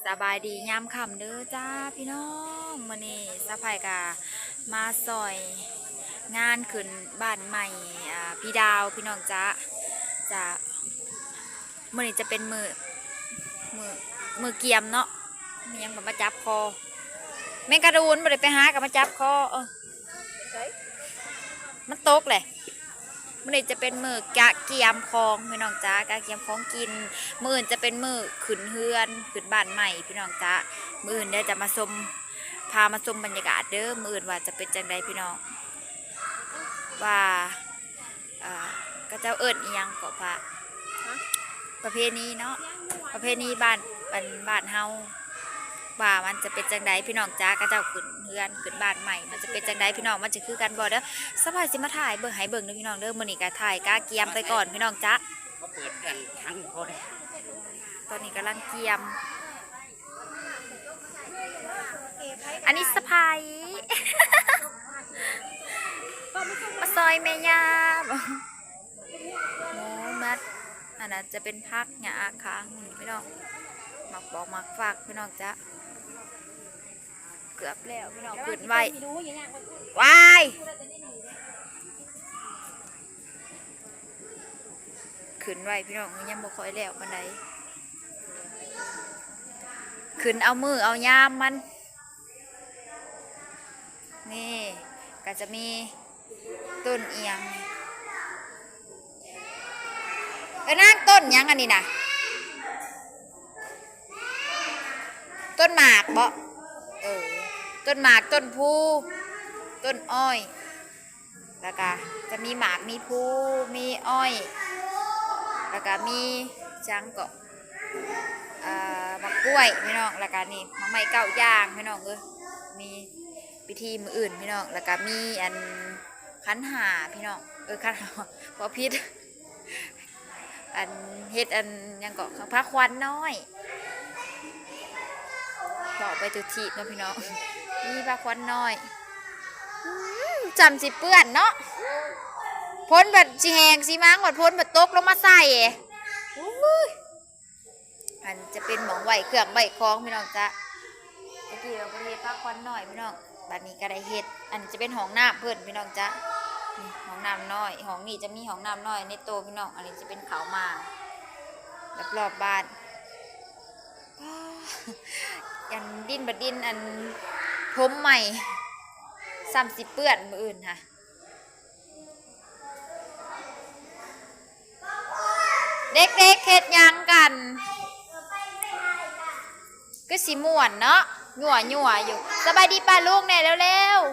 สบายดียามค่ำเด้อจ้าพี่น้องมื้อนี้สะพายกามาซอยงานขึ้นบ้านใหม่พี่ดาวพี่น้องจ้าจะมื้อนี้จะเป็นมือมือเกียมเนาะมียังกับมาจับคอแมงกะรูนบ่ได้ไปหากับมาจับคอมันตกเลยมื้อนี้จะเป็นมือกะเกียมคองพี่น้องจ้ากะเกียมของกินมื้ออื่นจะเป็นมือขึ้นเฮือนขึ้นบ้านใหม่พี่น้องจ้ามื้ออื่นเดี๋ยวจะมาพามาชมบรรยากาศเด้อมื้ออื่นว่าจะเป็นจังใดพี่น้องว่าก็เจ้าเอิ้นอีหยังก็พระประเพณีเนาะประเพณีบ้านเฮาว่ามันจะเป็นจังใดพี่น้องจ้าก็เจ้าขึ้นเฮือนขึ้นบ้านใหม่มันจะเป็นจังใดพี่น้องมันจะคือกันบ่เด้อสบายสิมาถ่ายเบิ่งให้เบิ่งเด้อพี่น้องเด้อมื้อนี้ก็ถ่ายกะเกียมไปก่อนพี่น้องจ้ามาเปิดกันทั้งคน ตอนนี้กำลังเกียมอันนี้สะพาย มาซอยแม่ยาหมูมัดอันนั้นจะเป็นพักหยาค่ะพี่น้องหมักบอกหมักฝากพี่น้องจ้ะเกือบแล้วพี่น้องขึ้นไว้วายขึ้นไว้พี่น้องยังบ่ค่อยแล้วปานใดขึ้นเอามือเอายามมันนี่ก็จะมีต้นเอียงนั่งต้นยังอันนี้นะต้นหมากบ่ต้นหมากต้นพูต้นอ้อยแล้วก็จะมีหมากมีพูมีอ้อยแล้วก็มีจังก็มะกล้วยพี่น้องแล้วก็นี่มะไม้เก้าย่างพี่น้องมีพิธีมืออื่นพี่น้องแล้วก็มีอันขันหาพี่น้องขันหาพอพิษอันเฮ็ดอันยังก็พระควันน้อยบอกไปจุดทีเนาะพี่น้องนี่พระควันน้อยจำสิเปื้อนเนาะพ้นแบบสีแหงสีมังแบบพ้นแบบตกลงมาใส่อันจะเป็นหมองไหวเครื่องใบคล้องพี่น้องจ้ะเมื่อกี้เราไปเฮ็ดพระควันน้อยพี่น้องบัดนี้ก็ได้เฮ็ดอันจะเป็นห้องน้ำเพิ่นพี่น้องจ้ะห้องน้ำน้อยห้องนี้จะมีห้องน้ำน้อยในโตพี่น้องอันนี้จะเป็นเขามาแบบรอบบ้านอันดินบัดดินอันพรมใหม่30เปื้อนมืออื่นค่ะเด็กๆเฮ็ดยังกันก็สิม่วนเนาะหยั่วอยู่สบายดีป้าลูกแน่เร็วๆ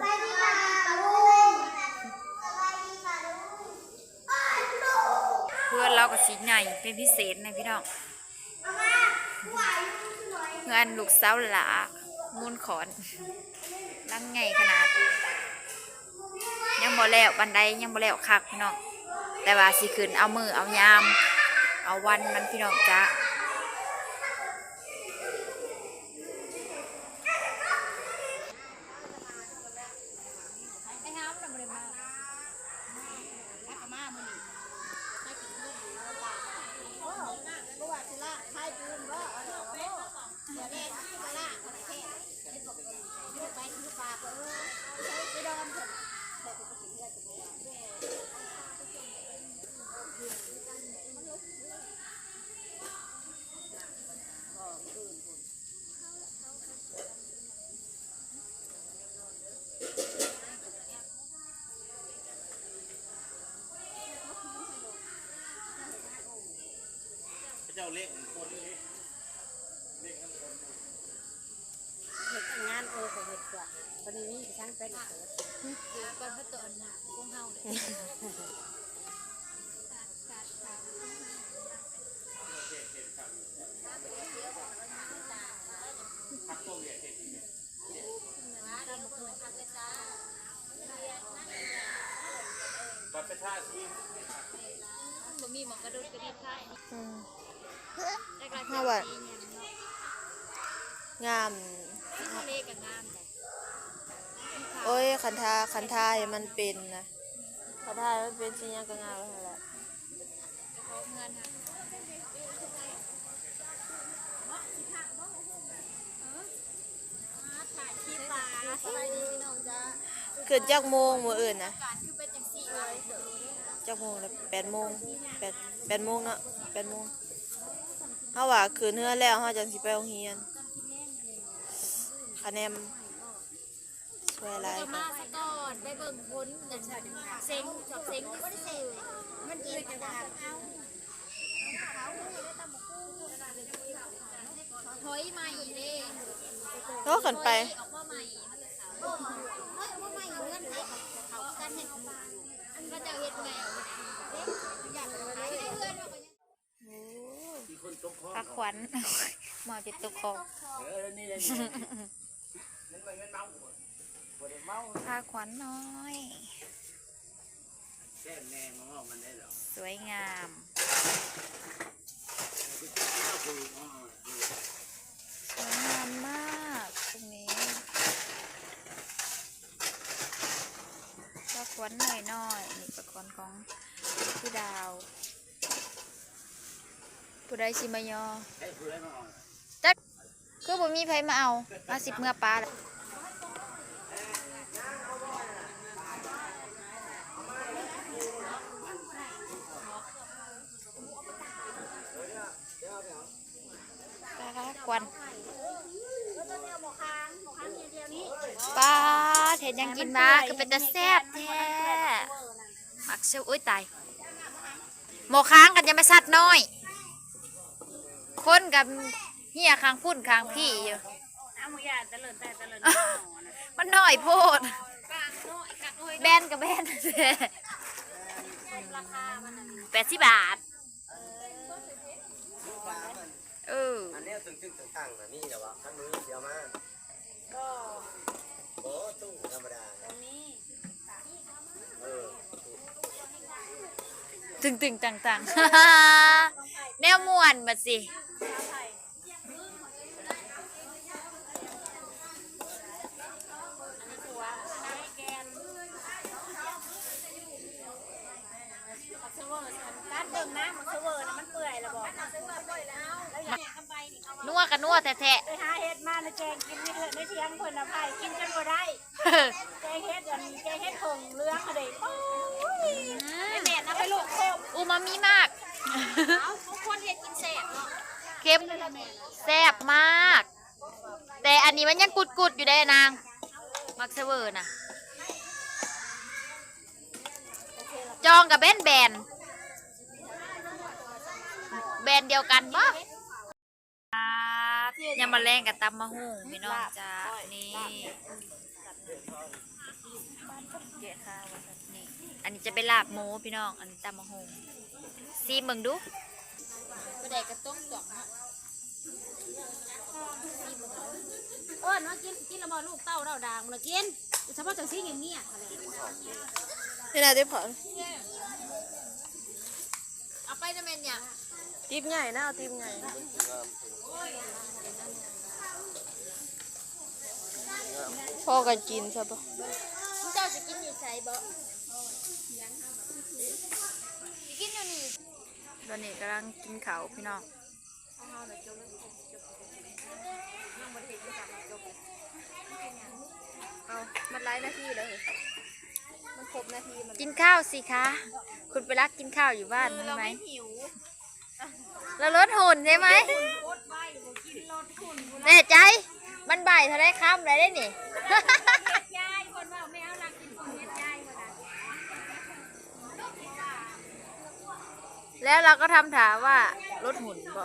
เพื่อนเราก็สีใหญ่เป็นพิเศษนะพี่น้องเงินลูกสาวหลามูลขอนลังไงขนาดยังบ่แล้วบันไดยังบ่แล้วคักพี่น้องแต่ว่าสิขึ้นเอามือเอายามเอาวันมันพี่น้องจ้าเจ้าเล็กคนนี้เล็กทั้งคนเห็ดงานของเห็ดกว่าวันนี้นี่ช่างเป็นก่อนพระตนพวกเฮาบัตรประชาชนบ่มีหมองกระโดดกระดิ่งท้ายถ้าว่างามทะเลกับงามแต่โอ้ยคันทามันเป็นนะคันทามันเป็นสิ่งยังก็งามแล้วแหละ เงินค่ะ เกิดจากโมงมื้ออื่นนะ การคือเป็นจังซี่ว่า จากโมงแล้ว8 โมง8 โมงเนาะ8 โมงเฮาว่าคืนเฮือแล้วเฮาจังสิไปโรงเรียนคะแนนช่วยหลาย จะ ค่ะ มาซะก่อนไปเบิ่งพ้นเงินเซ็งจบเซ็งซื่อมันกินกระดาษถอยใหม่เด้ โตกันไป ออกมาใหม่เฮ้ยว่าใหม่เงินเลยเขากันเห็นก็จะเฮ็ดใหม่อยากไปเพื่อน มีคนตกคลอง พาขวัญมาเป็นตัวคอง นี่เลยนั่นไปเมาปวดเมา พาขวัญน้อย แก้มแน่มองมันได้หรอ สวยงาม สวยงามมากตรงนี้พาขวัญหน่อยนี่ประกรณ์ของพี่ดาวผู้ใดชิมายอ ให้ผู้ใดมาอ่อน จักคือบ่มีไผมาเอามาสิบเมื่อปลาแล้วปลาควันปลาเห็นยังกินมาคือเป็นตาแซ่บแท้มักเชื่ออุ้ยตายหมอค้างกันยังไม่สัดน้อย คนกับเฮียค้างพุ่นค้างพี่อยู่ น้ำหมูยาตะเลินแต่ตะเลิน มันหน่อยโพดแบนกับแบน80 บาทอันนี้ตึงต่างๆนะนี่เดี๋ยวว่าขั้นมือเดี๋ยวมาก็โอ้ตู้ธรรมดาตึงต่างๆ แนวม่วนมาสิการเบิ่งน้ำมันเสวยมันเปื่อยแล้วบอก นัวกับนัวแท้ ไปหาเห็ดมาในแกงกินไม่เถอะในเทียงคนละไผ่กินจนบ่ได้ ๆ แกงเห็ดอันแกงเห็ดผงเลื้องอะไรโอ้ยแม่นะไปลูกโคม อูมามิมาก เอาทุกคนเห็ดกินแซ่บเนาะ เค็มแซ่บมาก แต่อันนี้มันยังกุดๆอยู่ได้นางมักเซเวอร์นะจองกับแบนแบนเดียวกันปะยังมาแรงกับตำมะฮุ่งพี่น้องจ้านี่นี่อันนี้จะเป็นลาบหมูพี่น้องอันนี้ตำมะฮุ่งซีมึงดูกระเดกกระต้มจ่องเนาะ มากินแล้วบ่ลูกเต้าเราด่างมากินเฉพาะจังซี่เงียบๆอะไร นี่น่าได้ผล เอาไปจะเป็นอย่าง ติ๊บใหญ่นะเอาติ๊บใหญ่พ่อก็กินซะปะ เจ้าจะกินอยู่ใส่บ่กินอยู่นี่ตอนนี้กำลังกินข้าวพี่น้องเอามันไล่นาทีเลยมันครบนาทีมันกินข้าวสิคะคุณไปรักกินข้าวอยู่บ้านมีไหมเราลดหุ่นใช่ไหมแน่ใจมันบ่ายเท่าไรค่ำไรได้นี่ ยายคนว่าไม่เอาลักกินของเฮ็ดยายบ่ล่ะ แล้วเราก็ทำถามว่าลดหุ่นบ่